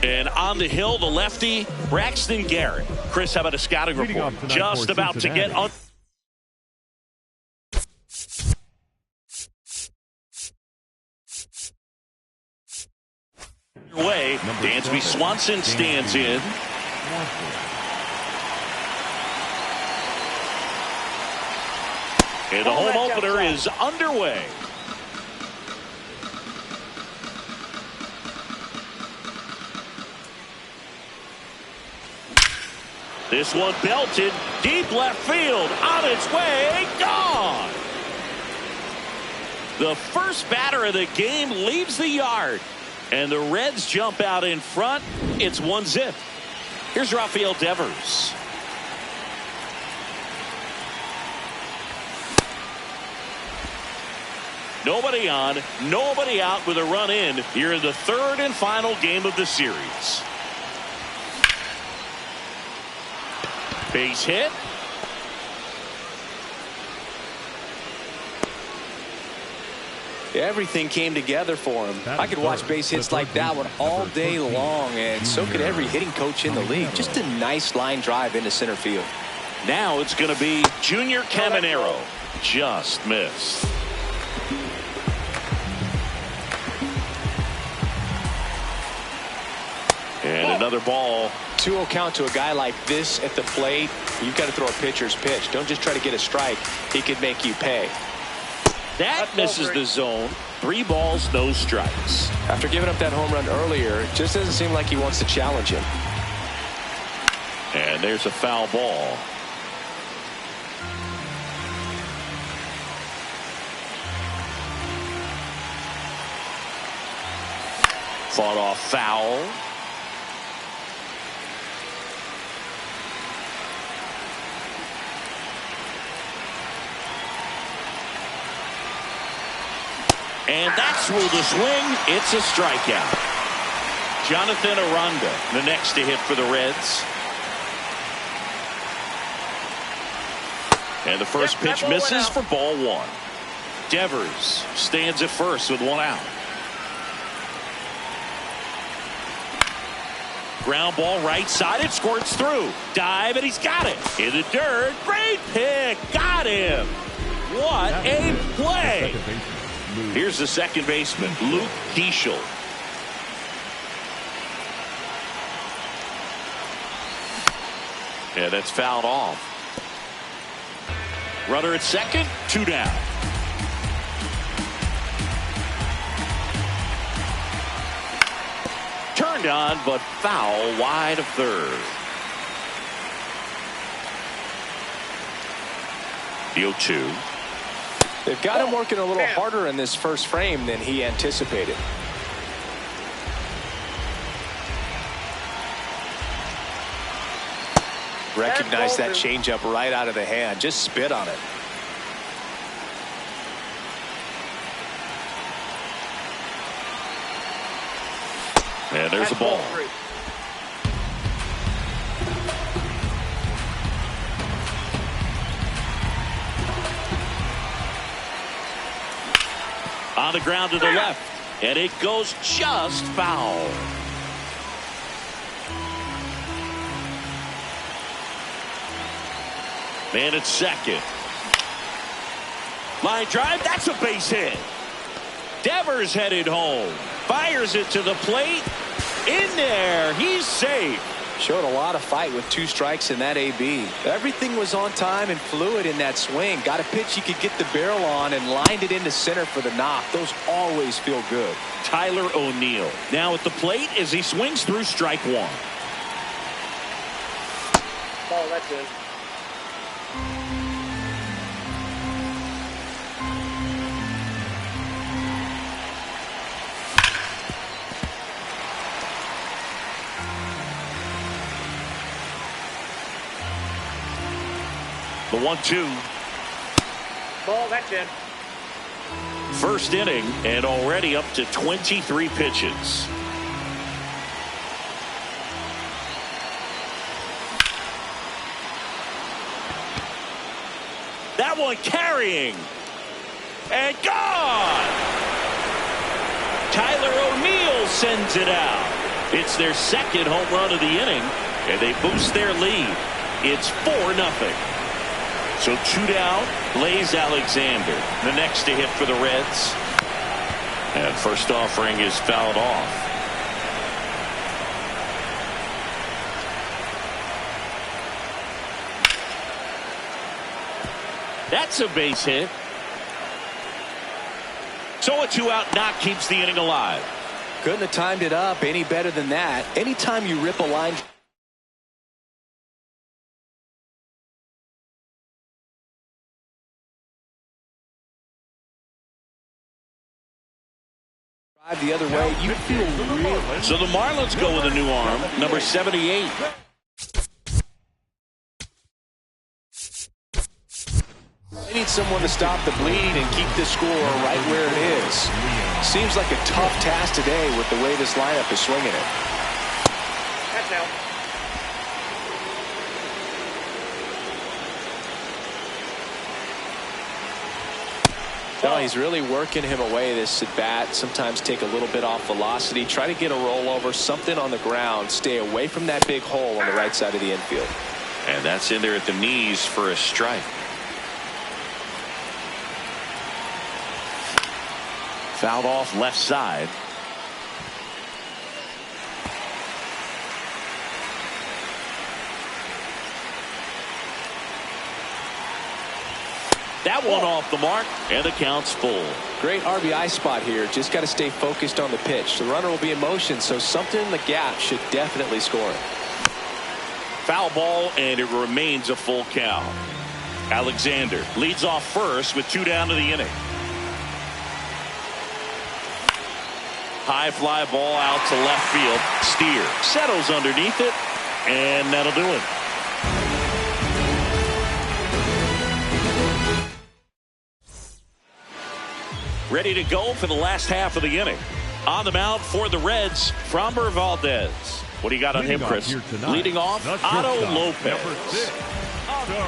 And on the hill, the lefty, Braxton Garrett. Chris, how about a scouting report? Just about to get on. Way, Dansby Swanson stands in. And the home opener is underway. This one belted deep left field, on its way, gone. The first batter of the game leaves the yard, and the Reds jump out in front. It's 1-0. Here's Rafael Devers. Nobody on, nobody out with a run in here in the third and final game of the series. Base hit. Everything came together for him. I could watch base hits like that one all day long, and so could every hitting coach in the league. Just a nice line drive into center field. Now it's going to be Junior Caminero. Just missed. And another ball. 2-0 count to a guy like this at the plate. You've got to throw a pitcher's pitch. Don't just try to get a strike. He could make you pay. That misses the zone. 3 balls, no strikes. After giving up that home run earlier, it just doesn't seem like he wants to challenge him. And there's a foul ball. Fought off foul. And that's ruled a swing. It's a strikeout. Jonathan Aranda, the next to hit for the Reds. And the first pitch misses for ball 1. Devers stands at first with 1 out. Ground ball right side. It squirts through. Dive, and he's got it. In the dirt. Great pick. Got him. What a play. Here's the second baseman, Luke Keeschel. Yeah, that's fouled off. Runner at second, 2 down. Turned on, but foul wide of third. The 0-2. They've got him working a little harder in this first frame than he anticipated. Recognize that changeup right out of the hand. Just spit on it. And there's a ball. On the ground to the left, and it goes just foul. Man at second. Line drive, that's a base hit. Devers headed home. Fires it to the plate. In there, he's safe. Showed a lot of fight with 2 strikes in that AB. Everything was on time and fluid in that swing. Got a pitch he could get the barrel on and lined it into center for the knock. Those always feel good. Tyler O'Neill now at the plate as he swings through strike 1. Oh, that's it. The 1-2. Ball, that's in. First inning and already up to 23 pitches. That one carrying and gone. Tyler O'Neill sends it out. It's their second home run of the inning, and they boost their lead. It's 4-0. So 2 down, Blaze Alexander, the next to hit for the Reds. And first offering is fouled off. That's a base hit. So a 2-out knock keeps the inning alive. Couldn't have timed it up any better than that. Anytime you rip a line drive the other way, you feel real. So the Marlins go with a new arm, number 78. They need someone to stop the bleed and keep this score right where it is. Seems like a tough task today with the way this lineup is swinging it. That's out. No, he's really working him away this at bat. Sometimes take a little bit off velocity. Try to get a rollover, something on the ground. Stay away from that big hole on the right side of the infield. And that's in there at the knees for a strike. Fouled off left side. That one off the mark, and the count's full. Great RBI spot here. Just got to stay focused on the pitch. The runner will be in motion, so something in the gap should definitely score it. Foul ball, and it remains a full count. Alexander leads off first with 2 down to the inning. High fly ball out to left field. Steer settles underneath it, and that'll do it. Ready to go for the last half of the inning. On the mound for the Reds, Framber Valdez. What do you got on him, Chris? Leading off, Otto Lopez. Number 6, Otto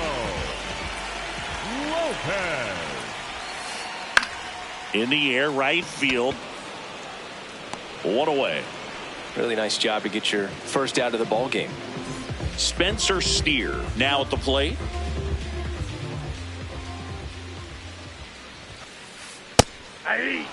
Lopez. In the air, right field. 1 away. Really nice job to get your first out of the ball game. Spencer Steer now at the plate. Aye.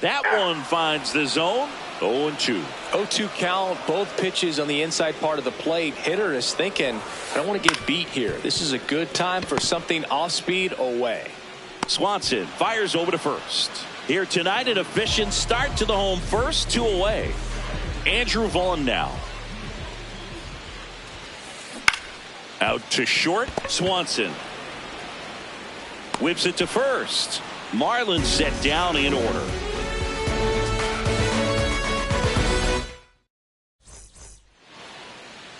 That one finds the zone. 0-2. 0-2 count, both pitches on the inside part of the plate. Hitter is thinking, I don't want to get beat here. This is a good time for something off speed away. Swanson fires over to first. Here tonight, an efficient start to the home first, 2 away. Andrew Vaughn now. Out to short, Swanson. Whips it to first. Marlins set down in order.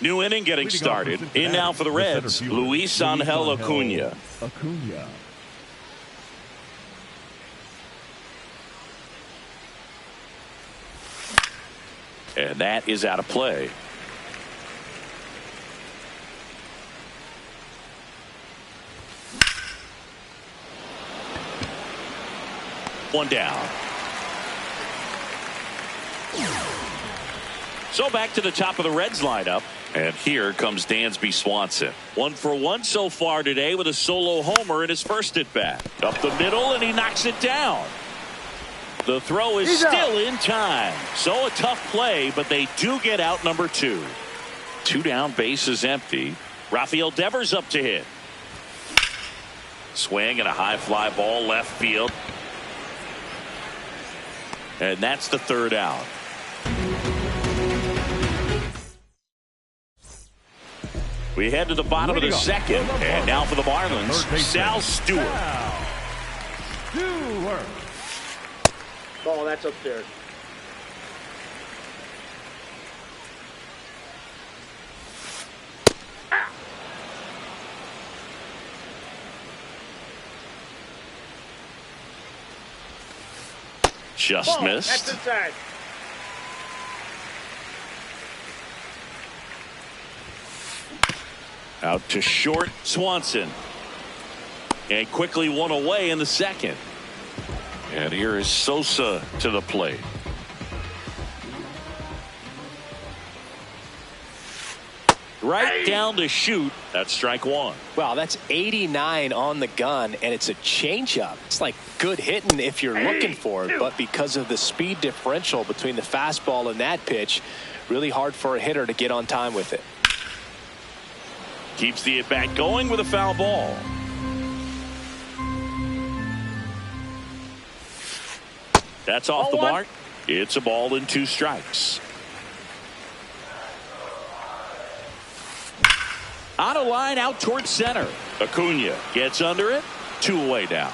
New inning getting started. In now for the Reds, Luis Angel Acuna. And that is out of play. One down. So back to the top of the Reds lineup. And here comes Dansby Swanson. 1 for 1 so far today with a solo homer in his first at bat. Up the middle, and he knocks it down. The throw is still in time. So a tough play, but they do get out number 2. 2 down, base is empty. Rafael Devers up to hit. Swing and a high fly ball left field. And that's the 3rd out. We head to the bottom of the 2nd. And now for the Marlins, Sal Stewart. Ball, that's upstairs. Just Ball, missed. that's inside. Out to short, Swanson. And quickly one away in the second. And here is Sosa to the plate. Right down to shoot. That's strike one. Wow, that's 89 on the gun, and it's a changeup. It's like good hitting if you're looking for it, but because of the speed differential between the fastball and that pitch, really hard for a hitter to get on time with it. Keeps the at-bat going with a foul ball. That's off the mark. It's a ball and 2 strikes. On a line out towards center. Acuna gets under it. 2 away now.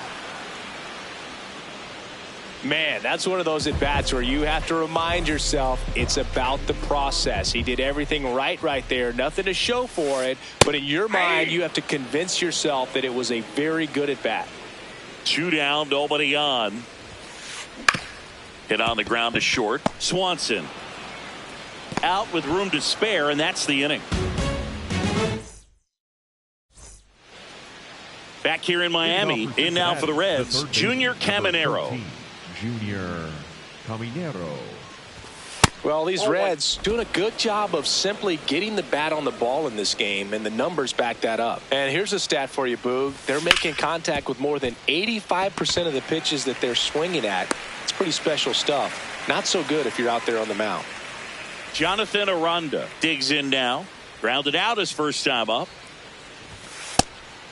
Man, that's one of those at-bats where you have to remind yourself it's about the process. He did everything right there. Nothing to show for it. But in your mind, you have to convince yourself that it was a very good at-bat. 2 down, nobody on. Hit on the ground to short. Swanson out with room to spare, and that's the inning. Back here in Miami, in now for the Reds, Junior Caminero. Junior Caminero. Well, these Reds doing a good job of simply getting the bat on the ball in this game, and the numbers back that up. And here's a stat for you, Boog. They're making contact with more than 85% of the pitches that they're swinging at. It's pretty special stuff. Not so good if you're out there on the mound. Jonathan Aranda digs in now. Grounded out his first time up.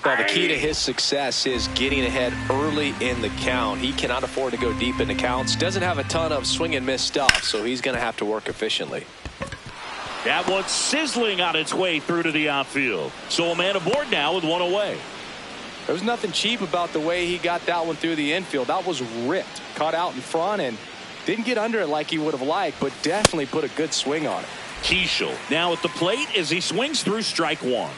Well, the key to his success is getting ahead early in the count. He cannot afford to go deep in the counts. Doesn't have a ton of swing and miss stuff, so he's going to have to work efficiently. That one's sizzling on its way through to the outfield. So a man aboard now with 1 away. There was nothing cheap about the way he got that one through the infield. That was ripped. Caught out in front and didn't get under it like he would have liked, but definitely put a good swing on it. Keishel now at the plate as he swings through strike 1.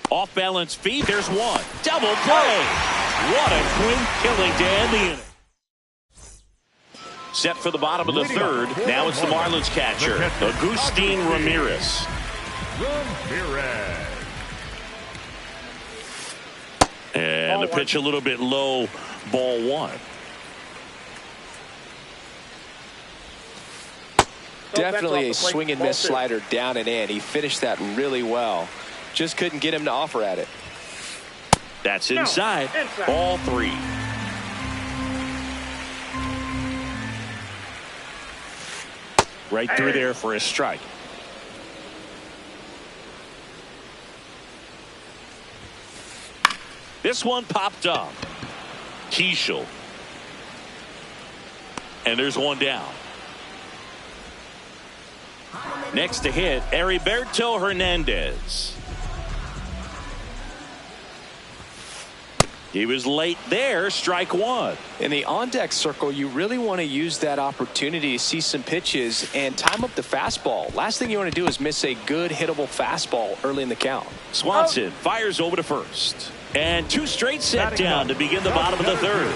Off balance feet. There's one. Double play. What a quick killing to end the inning. Set for the bottom of the third. Now it's the Marlins catcher, Agustin Ramirez. And the pitch a little bit low. Ball 1. Definitely a swing and miss slider down and in. He finished that really well. Just couldn't get him to offer at it. That's inside. Ball 3. Right through there for a strike. This one popped up. Keishel. And there's one down. Next to hit, Heriberto Hernandez. He was late there, strike 1. In the on-deck circle, you really want to use that opportunity to see some pitches and time up the fastball. Last thing you want to do is miss a good hittable fastball early in the count. Swanson fires over to first. And 2 straight set down to begin the bottom of the third.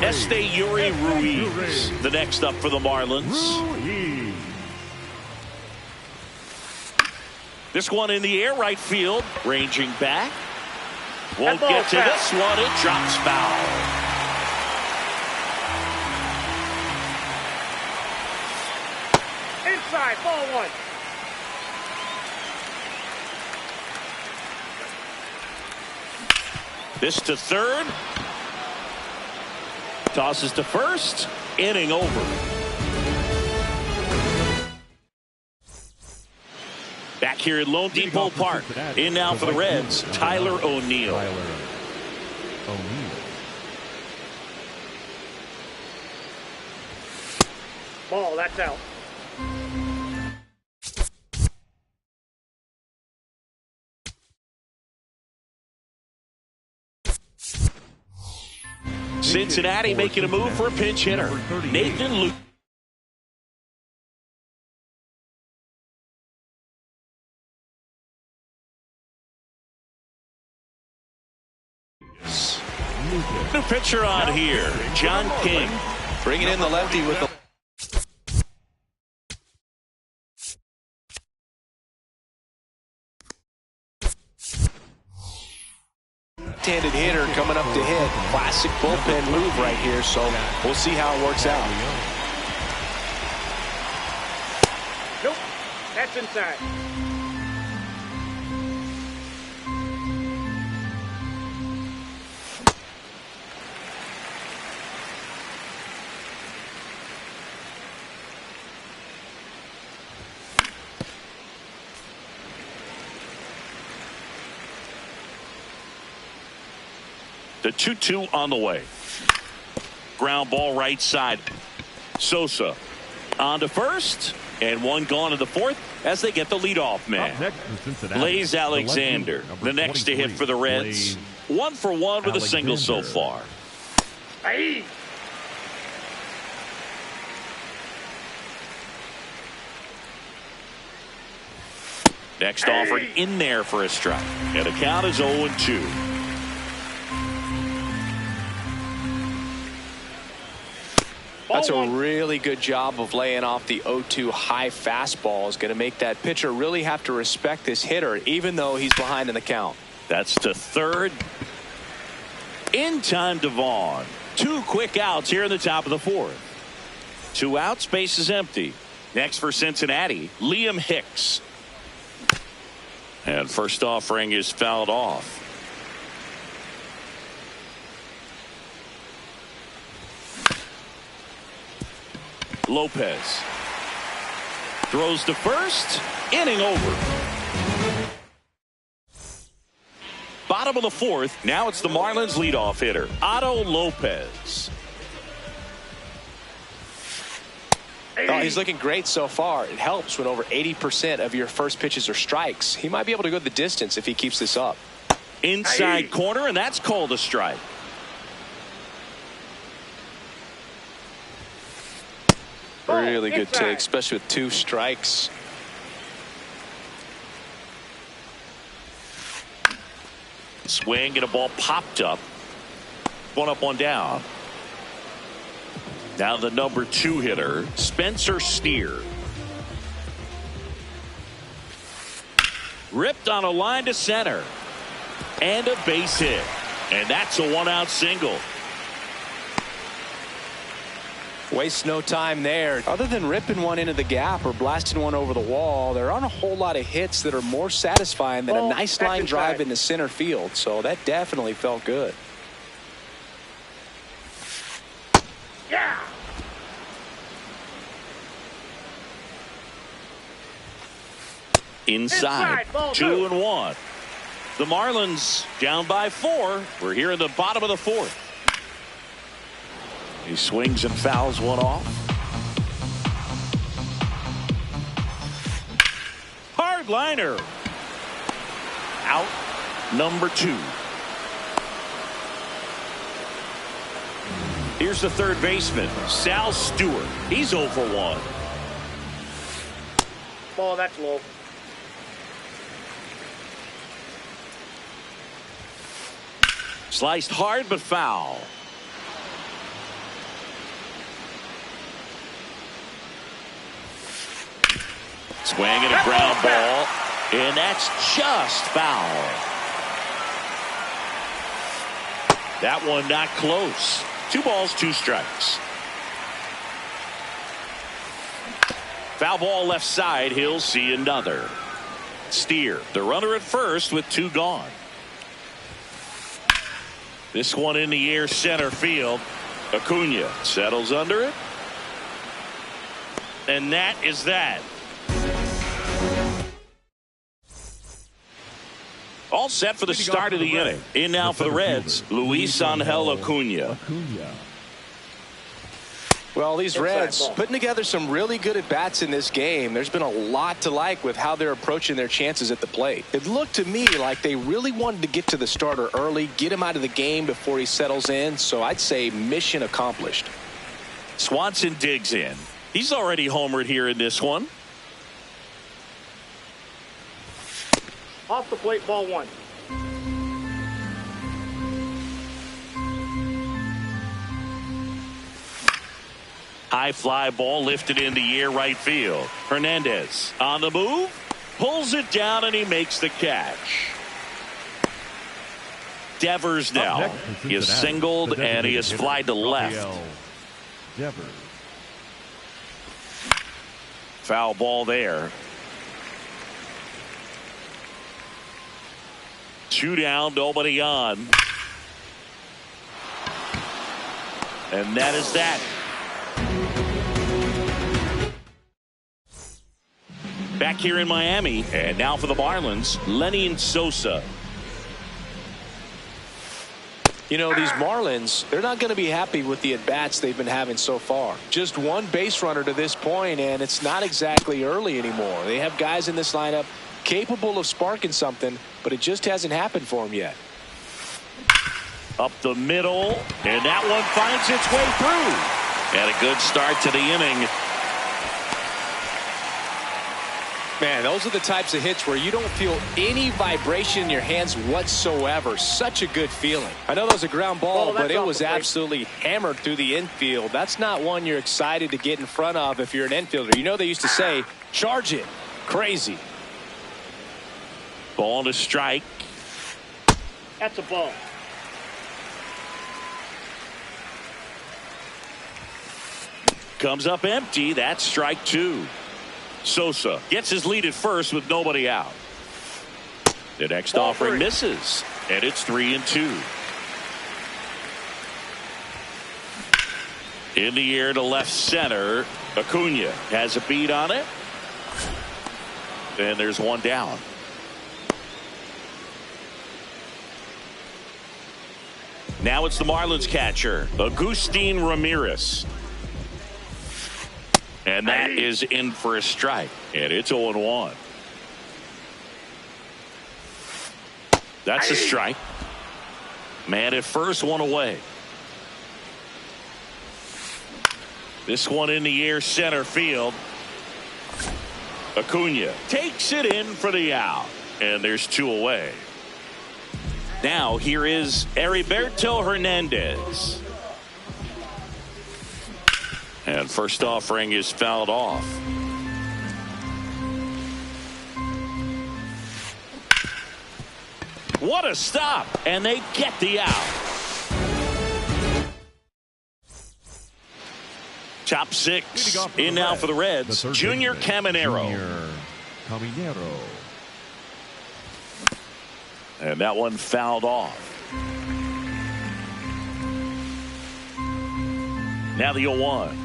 Esteury Ruiz, the next up for the Marlins. This one in the air, right field, ranging back. Won't get to this one. It drops foul. Inside, ball 1. This to third. Tosses to first. Inning over. Back here at Lone Depot Park. In now for the Reds, Tyler O'Neill. Ball, that's out. Cincinnati making a move for a pinch hitter. Nathan Luke. New pitcher on here, John King. Bringing in the lefty with the left-handed hitter coming up to hit. Classic bullpen move right here, so we'll see how it works out. Nope. That's inside. The 2-2 on the way. Ground ball right side. Sosa on to first, and one gone to the fourth as they get the leadoff man. Blaze Alexander, the next to hit for the Reds. 1 for 1 with a single so far. Hey. Next offered in there for a strike. And the count is 0-2. That's a really good job of laying off the 0-2 high fastball. Is going to make that pitcher really have to respect this hitter, even though he's behind in the count. That's to third. In time, Devon. 2 quick outs here in the top of the fourth. 2 outs, base is empty. Next for Cincinnati, Liam Hicks. And first offering is fouled off. Lopez throws to first. Inning over. Bottom of the fourth. Now it's the Marlins leadoff hitter, Otto Lopez. Oh, he's looking great so far. It helps when over 80% of your first pitches are strikes. He might be able to go the distance if he keeps this up. Inside corner, and that's called a strike. Really good take, especially with 2 strikes. Swing and a ball popped up. 1 up, 1 down. Now the number 2 hitter, Spencer Steer. Ripped on a line to center. And a base hit. And that's a 1-out single. Waste no time there. Other than ripping one into the gap or blasting one over the wall, there aren't a whole lot of hits that are more satisfying than a nice line drive into center field. So that definitely felt good. Yeah. Inside. 2-1. The Marlins down by 4. We're here in the bottom of the fourth. He swings and fouls one off. Hard liner. Out number 2. Here's the third baseman, Sal Stewart. He's 0 for 1. Ball, that's low. Sliced hard but foul. Swing and a ground ball, and that's just foul. That one not close. 2 balls, 2 strikes. Foul ball left side. He'll see another. Steer, the runner at first with 2 gone. This one in the air center field. Acuna settles under it. And that is that. All set for the start of the inning. In now for the Reds, Luis Angel Acuna. Well, these Reds putting together some really good at-bats in this game. There's been a lot to like with how they're approaching their chances at the plate. It looked to me like they really wanted to get to the starter early, get him out of the game before he settles in. So I'd say mission accomplished. Swanson digs in. He's already homered here in this one. Off the plate, ball 1. High fly ball lifted in the air right field. Hernandez on the move, pulls it down, and he makes the catch. Devers now. He is singled and he is flied to left. Devers. Foul ball there. 2 down, nobody on. And that is that. Back here in Miami, and now for the Marlins, Lenny Sosa. You know, these Marlins, they're not going to be happy with the at-bats they've been having so far. Just one base runner to this point, and it's not exactly early anymore. They have guys in this lineup capable of sparking something, but it just hasn't happened for them yet. Up the middle, and that one finds its way through. And a good start to the inning. Man, those are the types of hits where you don't feel any vibration in your hands whatsoever. Such a good feeling. I know that was a ground ball, but it was absolutely hammered through the infield. That's not one you're excited to get in front of if you're an infielder. You know they used to say, charge it. Crazy. Ball to strike. That's a ball. Comes up empty. That's strike 2. Sosa gets his lead at first with nobody out. The next offering misses, and it's 3-2. In the air to left center. Acuna has a beat on it, and there's one down. Now it's the Marlins catcher, Agustin Ramirez. And that is in for a strike. And it's 0-1. That's a strike. Man at first, one away. This one in the air center field. Acuna takes it in for the out. And there's 2 away. Now here is Heriberto Hernandez. And first offering is fouled off. What a stop. And they get the out. Top 6 in now for the Reds. Junior Caminero. And that one fouled off. Now the 0-1.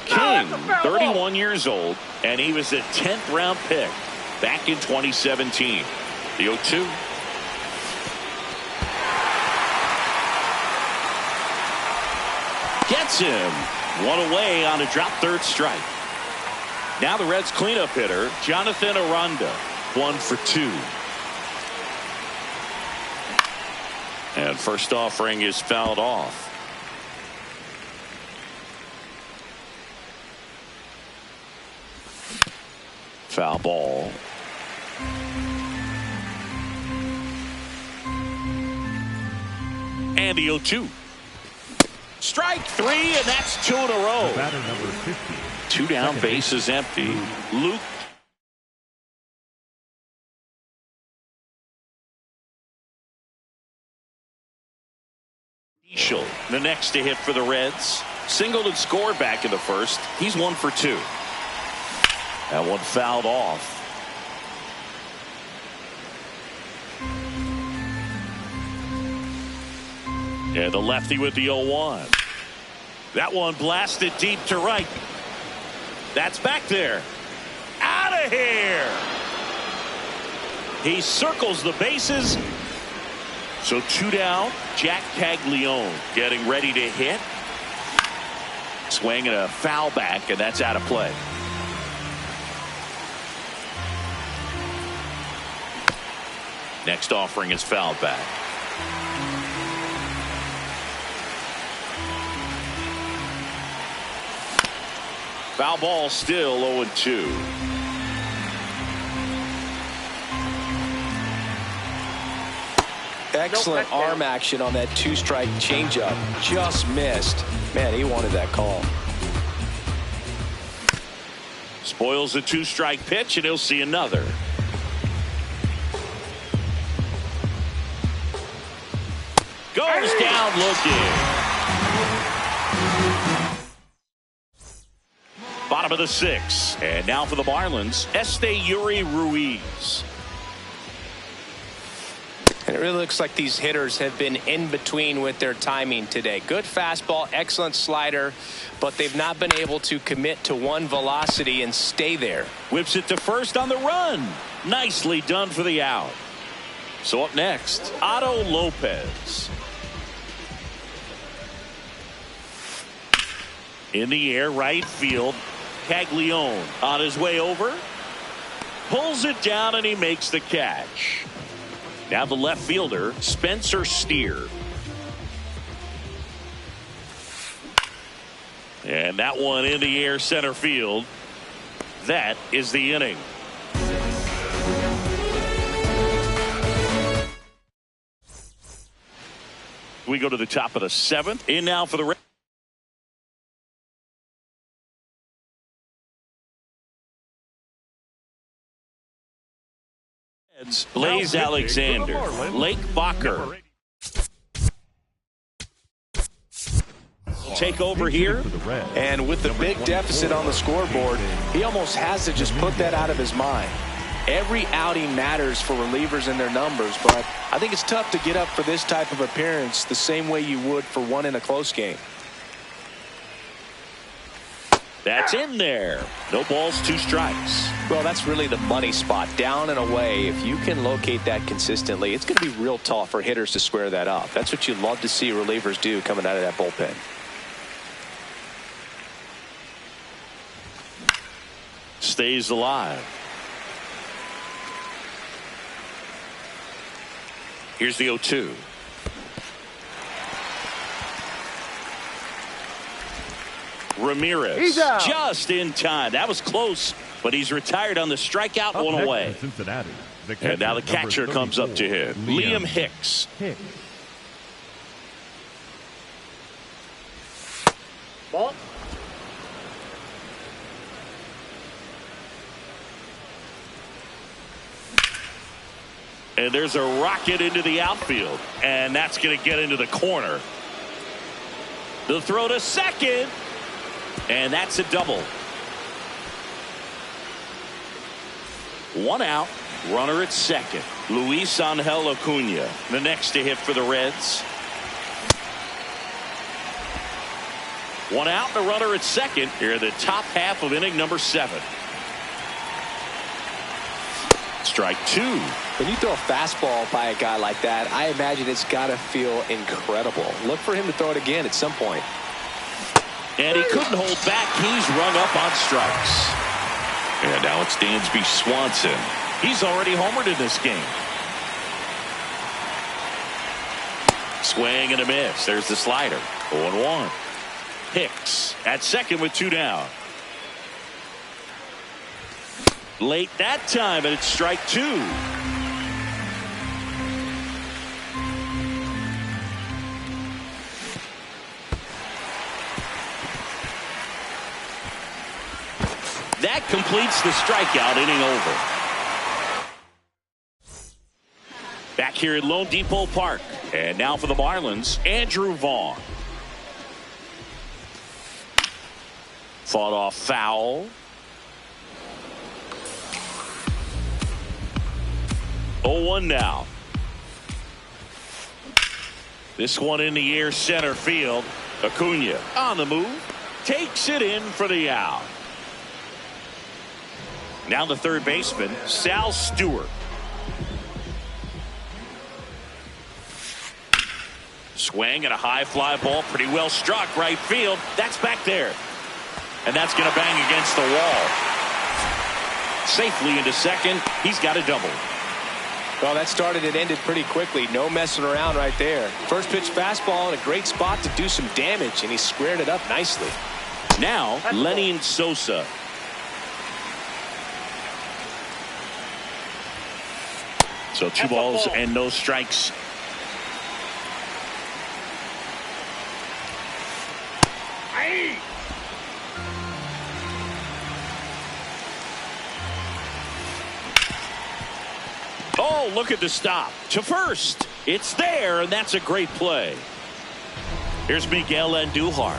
King, 31 years old, and he was a 10th round pick back in 2017. The 0-2. Gets him. One away on a drop third strike. Now the Reds cleanup hitter, Jonathan Aranda, 1 for 2. And first offering is fouled off. Foul ball. And the 0-2. Strike 3, and that's 2 in a row. Batter number 50. 2 down, bases empty. Luke. The next to hit for the Reds. Singled and scored back in the first. He's 1 for 2. That one fouled off. And the lefty with the 0-1. That one blasted deep to right. That's back there. Out of here. He circles the bases. So 2 down. Jack Caglione getting ready to hit. Swinging a foul back, and that's out of play. Next offering is fouled back. Foul ball still 0-2. Excellent arm action on that 2-strike changeup. Just missed. Man, he wanted that call. Spoils a 2-strike pitch, and he'll see another. Falls down looking. Bottom of the 6th. And now for the Marlins, Esteury Ruiz. And it really looks like these hitters have been in between with their timing today. Good fastball, excellent slider, but they've not been able to commit to one velocity and stay there. Whips it to first on the run. Nicely done for the out. So up next, Otto Lopez. In the air, right field. Caglione on his way over. Pulls it down and he makes the catch. Now the left fielder, Spencer Steer. And that one in the air center field. That is the inning. We go to the top of the 7th. In now for the Reds. Blaze Alexander. Lake Bacher. Take over here. And with the big deficit on the scoreboard, he almost has to just put that out of his mind. Every outing matters for relievers and their numbers, but I think it's tough to get up for this type of appearance the same way you would for one in a close game. That's in there. No balls, 2 strikes. Well, that's really the money spot, down and away. If you can locate that consistently, it's going to be real tough for hitters to square that up. That's what you love to see relievers do coming out of that bullpen. Stays alive. Here's the 0-2. Ramirez just in time. That was close, but he's retired on the strikeout, one away. And now the catcher comes up to him, Liam Hicks. Ball. And there's a rocket into the outfield, and that's going to get into the corner. The throw to second, and that's a double. 1 out, runner at second. Luis Angel Acuna, the next to hit for the Reds. 1 out, the runner at second. Here in the top half of inning number 7. Strike 2. When you throw a fastball by a guy like that, I imagine it's got to feel incredible. Look for him to throw it again at some point. And he couldn't hold back. He's rung up on strikes. And now it's Dansby Swanson. He's already homered in this game. Swing and a miss. There's the slider. 0-1. Hicks at second with 2 down. Late that time, and it's strike 2. That completes the strikeout, inning over. Back here at Lone Depot Park. And now for the Marlins, Andrew Vaughn. Fought off foul. 0-1 now. This one in the air center field. Acuna on the move. Takes it in for the out. Now the third baseman, Sal Stewart. Swing and a high fly ball. Pretty well struck right field. That's back there. And that's going to bang against the wall. Safely into second. He's got a double. Well, that started and ended pretty quickly. No messing around right there. First pitch fastball in a great spot to do some damage, and he squared it up nicely. Now, Lenny Sosa. So 2 balls and no strikes. Oh, look at the stop to first. It's there, and that's a great play. Here's Miguel Andujar.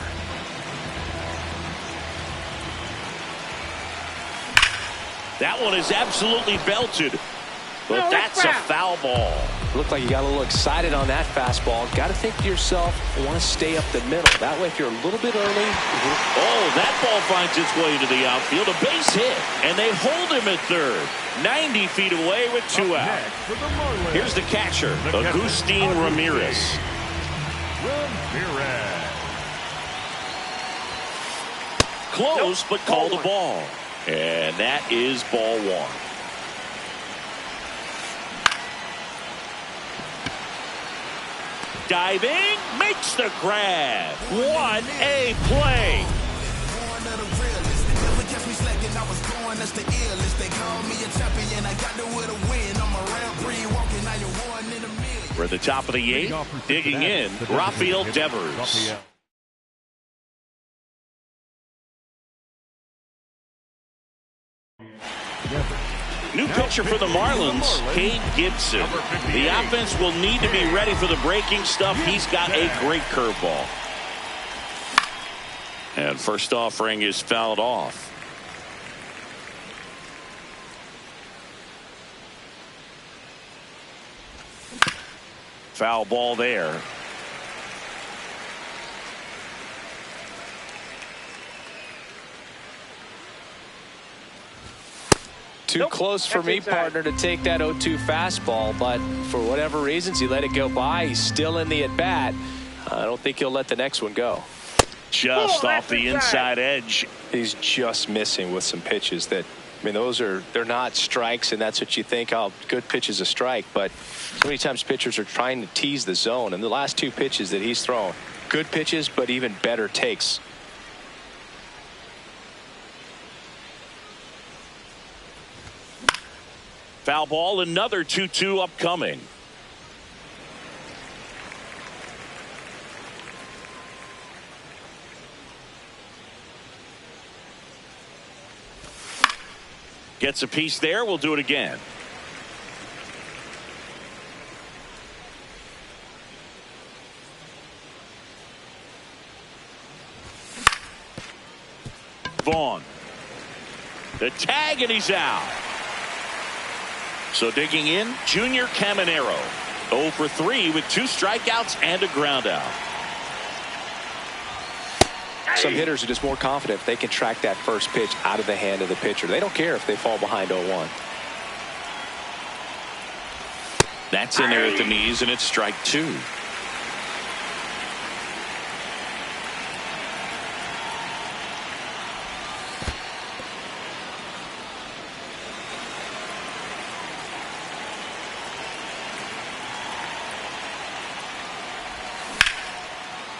That one is absolutely belted, but that's a foul ball. Looked like you got a little excited on that fastball. Got to think to yourself, I want to stay up the middle. That way, if you're a little bit early. Oh, that ball finds its way to the outfield. A base hit, and they hold him at third. 90 feet away with 2 out. Here's the catcher, Agustin Ramirez. Close, but call the ball. And that is ball 1. Diving, makes the grab. What a play. We're at the top of the 8th. Digging in, Rafael Devers. New pitcher for the Marlins, Cade Gibson. The offense will need to be ready for the breaking stuff. He's got a great curveball. And first offering is fouled off. Foul ball there. Too close for me, partner, to take that 0-2 fastball, but for whatever reasons, he let it go by. He's still in the at-bat. I don't think he'll let the next one go. Just off the inside edge. He's just missing with some pitches that, I mean, they're not strikes, and that's what you think, oh, good pitch is a strike, but so many times pitchers are trying to tease the zone, and the last 2 pitches that he's thrown, good pitches, but even better takes. Foul ball, another 2-2 upcoming. Gets a piece there. We'll do it again. Vaughn. The tag, and he's out. So digging in, Junior Caminero. 0 for 3 with 2 strikeouts and a ground out. Some hitters are just more confident if they can track that first pitch out of the hand of the pitcher. They don't care if they fall behind 0-1. That's in there at the knees, and it's strike 2.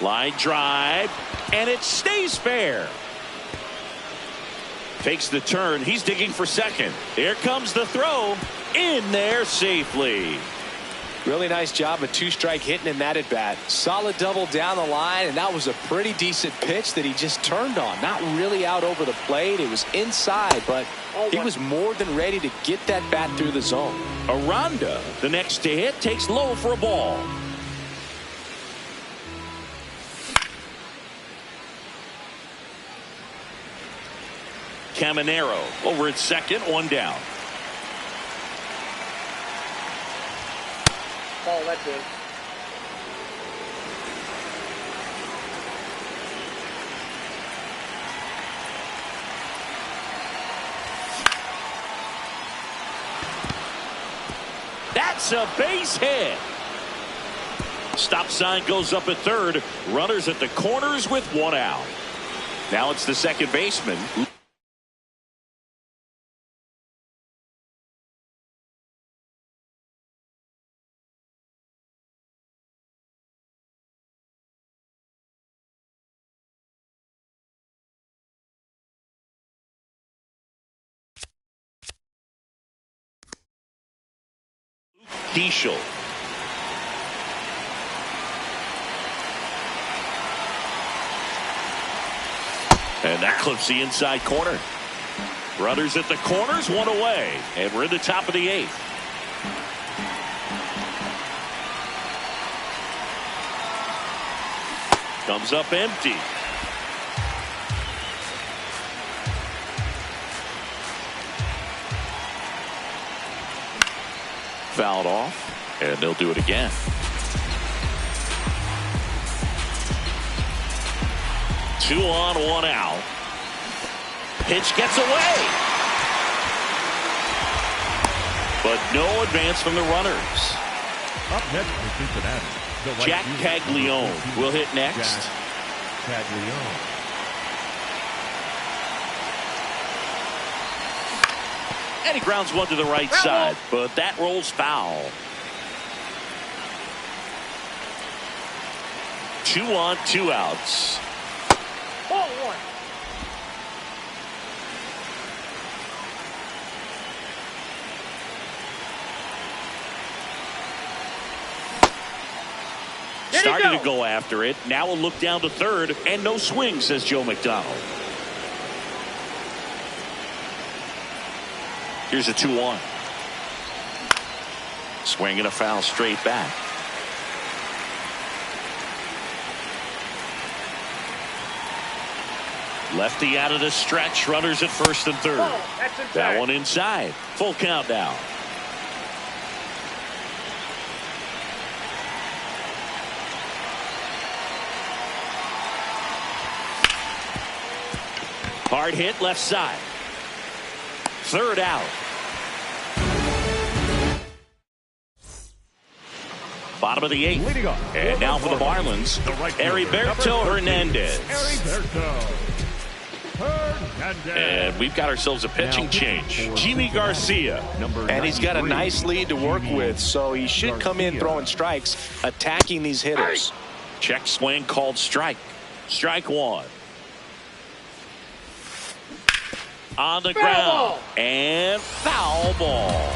Line drive, and it stays fair. Takes the turn. He's digging for second. Here comes the throw. In there safely. Really nice job of 2-strike hitting in that at bat. Solid double down the line, and that was a pretty decent pitch that he just turned on. Not really out over the plate. It was inside, but he was more than ready to get that bat through the zone. Aranda, the next to hit, takes low for a ball. Caminero over at second, 1 down. Oh, that's it. That's a base hit. Stop sign goes up at third. Runners at the corners with 1 out. Now it's the second baseman. Diesel. And that clips the inside corner. Runners at the corners, 1 away. And we're in the top of the 8th. Comes up empty. Fouled off, and they'll do it again. Two on, one out. Pitch gets away. But no advance from the runners. Up next for Cincinnati, the right Jack fielder, Caglione will hit next. Jack Caglione. And he grounds one to the right side, but that rolls foul. 2 on, 2 outs. Ball one. Starting to go after it. Now a look down to third, and no swing, says Joe McDonald. Here's a 2-1. Swing and a foul straight back. Lefty out of the stretch. Runners at first and third. That one inside. Full count now. Hard hit left side. Third out. Bottom of the 8th. And now for the Marlins, Heriberto Hernandez. And we've got ourselves a pitching change. Jimmy Garcia. And he's got a nice lead to work with, so he should come in throwing strikes, attacking these hitters. Check swing called strike. Strike one. On the ground. And foul ball.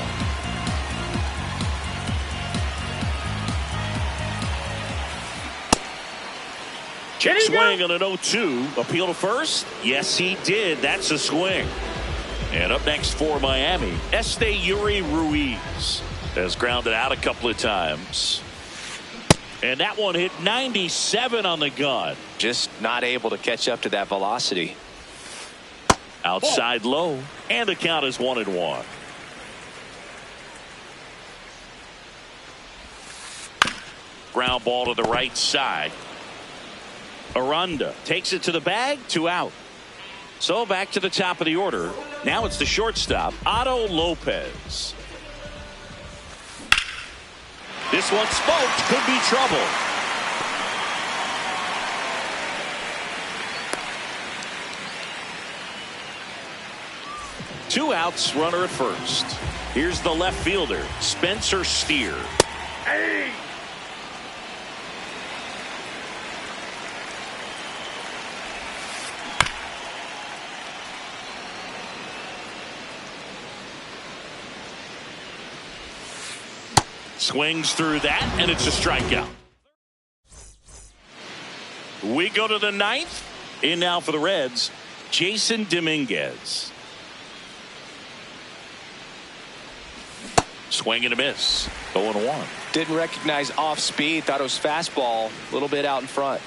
Check swing on an 0-2. Appeal to first? Yes, he did. That's a swing. And up next for Miami, Esteury Ruiz has grounded out a couple of times. And that one hit 97 on the gun. Just not able to catch up to that velocity. Outside low, and the count is 1-1. Ground ball to the right side. Aranda takes it to the bag, 2 out. So back to the top of the order. Now it's the shortstop, Otto Lopez. This one smoked, could be trouble. Two outs, runner at first. Here's the left fielder, Spencer Steer. Hey! Swings through that, and it's a strikeout. We go to the 9th. In now for the Reds, Jason Dominguez. Swing and a miss. 0-1. Didn't recognize off speed. Thought it was fastball. A little bit out in front.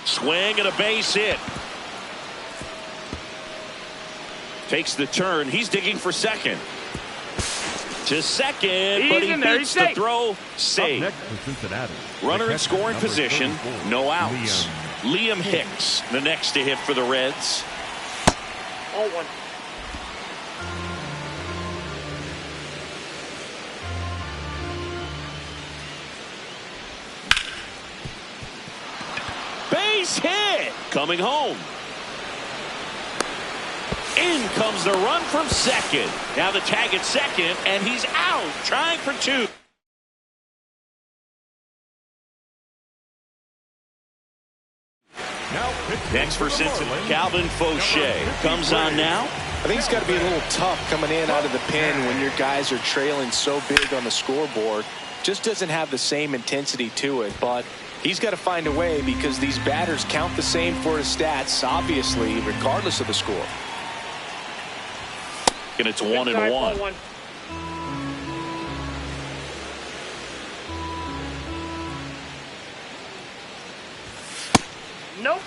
Swing and a base hit. Takes the turn. He's digging for second. To second, but he beats the throw. Save. Runner in scoring position. No outs. Liam Hicks, the next to hit for the Reds. 0-1. Base hit. Coming home. In comes the run from second. Now the tag at second, and he's out. Trying for 2. Next for Cincinnati, Calvin Fauché comes on now. I think it's got to be a little tough coming in out of the pen when your guys are trailing so big on the scoreboard. Just doesn't have the same intensity to it, but he's got to find a way because these batters count the same for his stats, obviously, regardless of the score. And it's 1-1. Nope.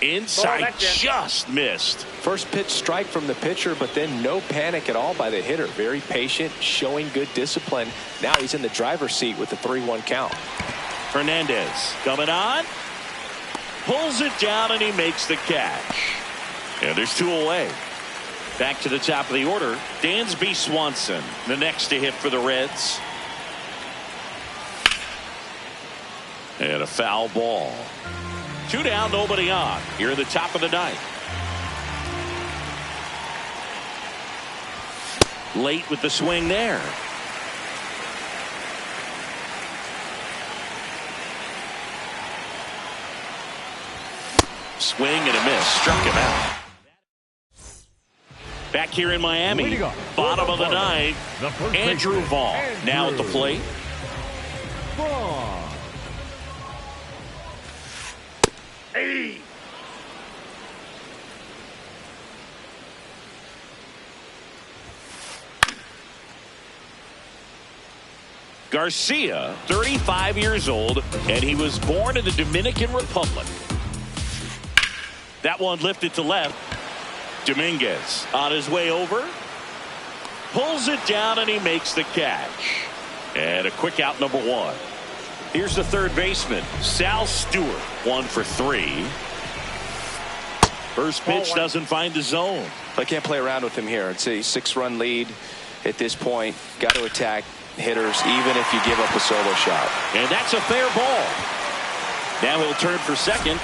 Inside, that's it. just missed. First pitch strike from the pitcher, but then no panic at all by the hitter. Very patient, showing good discipline. Now he's in the driver's seat with the 3-1 count. Hernandez coming on. Pulls it down and he makes the catch. And there's 2 away. Back to the top of the order. Dansby Swanson, the next to hit for the Reds. And a foul ball. 2 down, nobody on. Here in the top of the 9th. Late with the swing there. Swing and a miss. Struck him out. Back here in Miami. Bottom of the 9th. Andrew Vaughn now at the plate. Hey. Garcia, 35 years old, and he was born in the Dominican Republic. That one lifted to left. Dominguez on his way over. Pulls it down and he makes the catch. And a quick out, number 1. Here's the third baseman, Sal Stewart, 1 for 3. First pitch doesn't find the zone. I can't play around with him here. It's a 6-run lead at this point. Got to attack hitters even if you give up a solo shot. And that's a fair ball. Now he'll turn for second.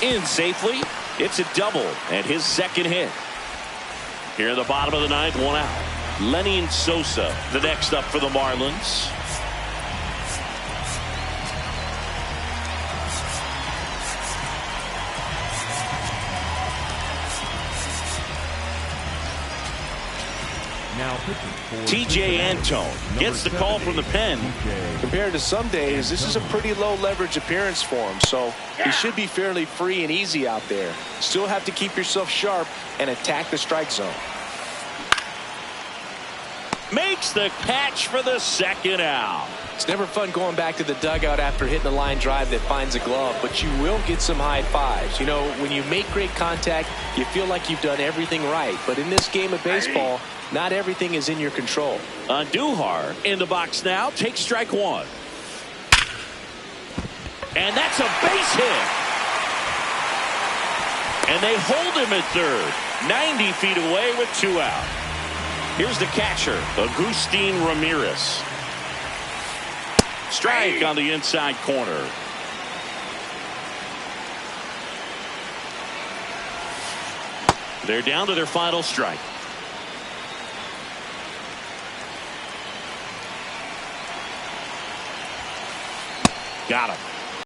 In safely. It's a double and his second hit. Here in the bottom of the 9th, 1 out. Lenny Sosa, the next up for the Marlins. TJ Antone gets the call from the pen. Compared to some days, this is a pretty low leverage appearance for him, so he should be fairly free and easy out there. Still have to keep yourself sharp and attack the strike zone. Makes the catch for the second out. It's never fun going back to the dugout after hitting a line drive that finds a glove, but you will get some high fives. You know, when you make great contact, you feel like you've done everything right. But in this game of baseball, not everything is in your control. Andujar in the box now. Takes strike 1. And that's a base hit. And they hold him at third. 90 feet away with 2 out. Here's the catcher, Agustin Ramirez. Strike on the inside corner. They're down to their final strike. Got him.